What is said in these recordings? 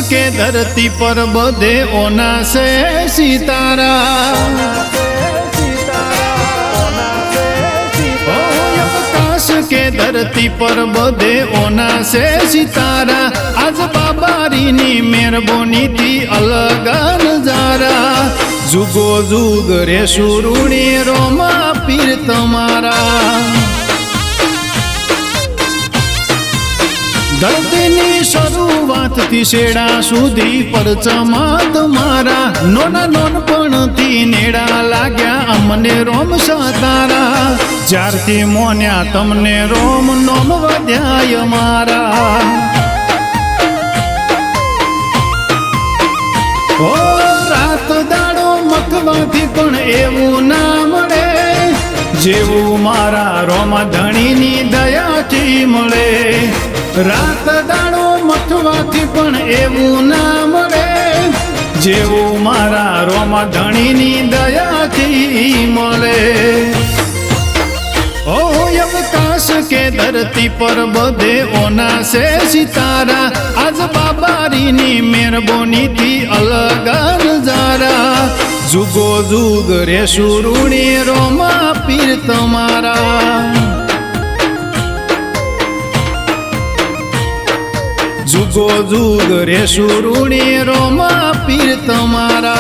के धरती पर बधे ओना से सितारा। आकाश के धरती पर बधे ओना से सितारा। आज बाबारी नी मेहरबानी थी अलग नजारा। जुगो जुग रे शुरूनी रोमा पीर तमारा। धरतीनी शुरुआत थी शेड़ा सुधी परचमा तमारा। नोना नोनपणथी नेड़ा लाग्या अमने रोम सातारा। ज्यारथी मोन्या तमने रोम नोम वध्याय मारा। ओ रात दाड़ो मथवाथी पण एवुं ना मळे जेवुं मारा रोमा धणीनी दयाथी मळे। रात दाड़ो मथवाथी पण एवुं ना मळे जेवुं मारा रोमा धणीनी दयाथी मळे। ओ अवकाश के धरती पर बधे ओना से सितारा। आज बाबारी नी मेहरबानी थी अलग नजारा। जुगो जुग रे शुरूनी रोमा पीर तमारा। जुगो जुग रे शुरूनी रोमा पीर तमारा।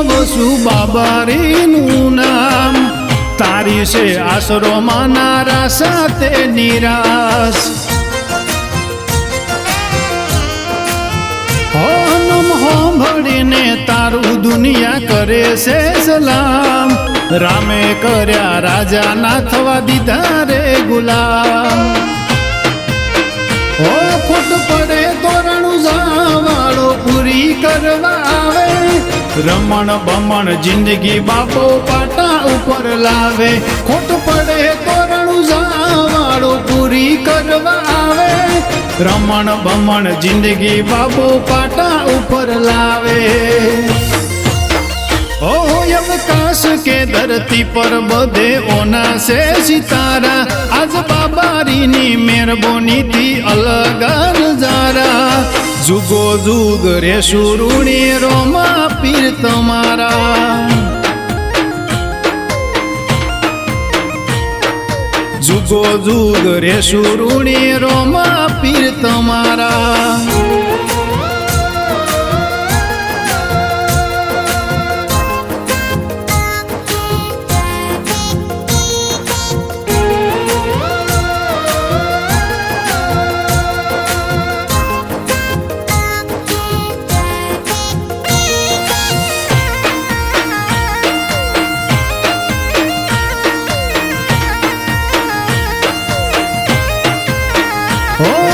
वसु बाबारी नु नाम। तारी से आसरो मानारा साथे निराश। नम हो भड़ीने तारू दुनिया करे से सलाम। रामे कर्या राजा ना थवा दीधा रे गुलाम। ओ खुट पड़े तोरणु जावाळो पूरी करवा आवे। रमण बमण जिंदगी बापो पाटा ऊपर लावे। खोट पड़े तोरणु जावाळो पूरी करवा आवे। रमण बमण जिंदगी बापो पाटा ऊपर लावे। ओ अवकाश के धरती पर बधे ओना से सितारा। आज बाबारी नी मेहरबानी थी अलग नजारा। जुगो जुग रे शुरूनी रोमा पीर तमारा। जुगो जुग रे शुरूनी रोमा पीर तमारा।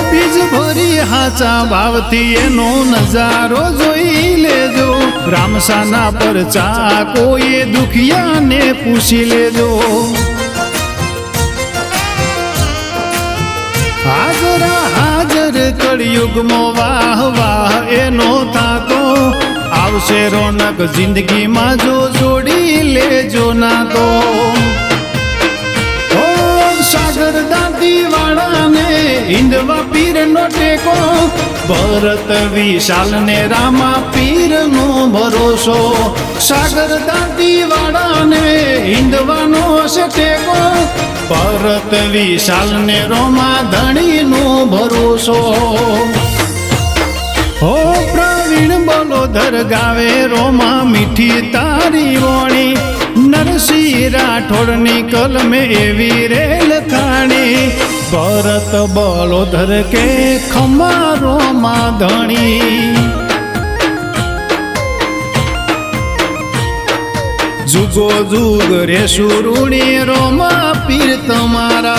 बीज भरी हाचा भावथी एनो नजारो जोई लेजो। रामसाना पर चा कोई दुखिया ने पूछी लेजो। हाजरा हाजर कलयुग मो वाह वाह एनो थाको। आवशे रोनक जिंदगी मा जो जोड़ी लेजो ना तो। सागर दादी वाला ने हिंदवा पीर नो टेको। भरत विशाल ने रामा पीर नो भरोसो। सागर दादी वाला ने हिंदवा नो से टेको। भरत विशाल ने रोमा धणी नो भरोसो। हो प्रवीण बोलोधर गावे रोमा मीठी तारी वाणी। नरसिंह राठौड़ नी कल में एवी रेल खाणी। भरत बोलोधर के खमारो मा धणी। जुगो जुग रे शुरूनी रोमा पीर तमारा।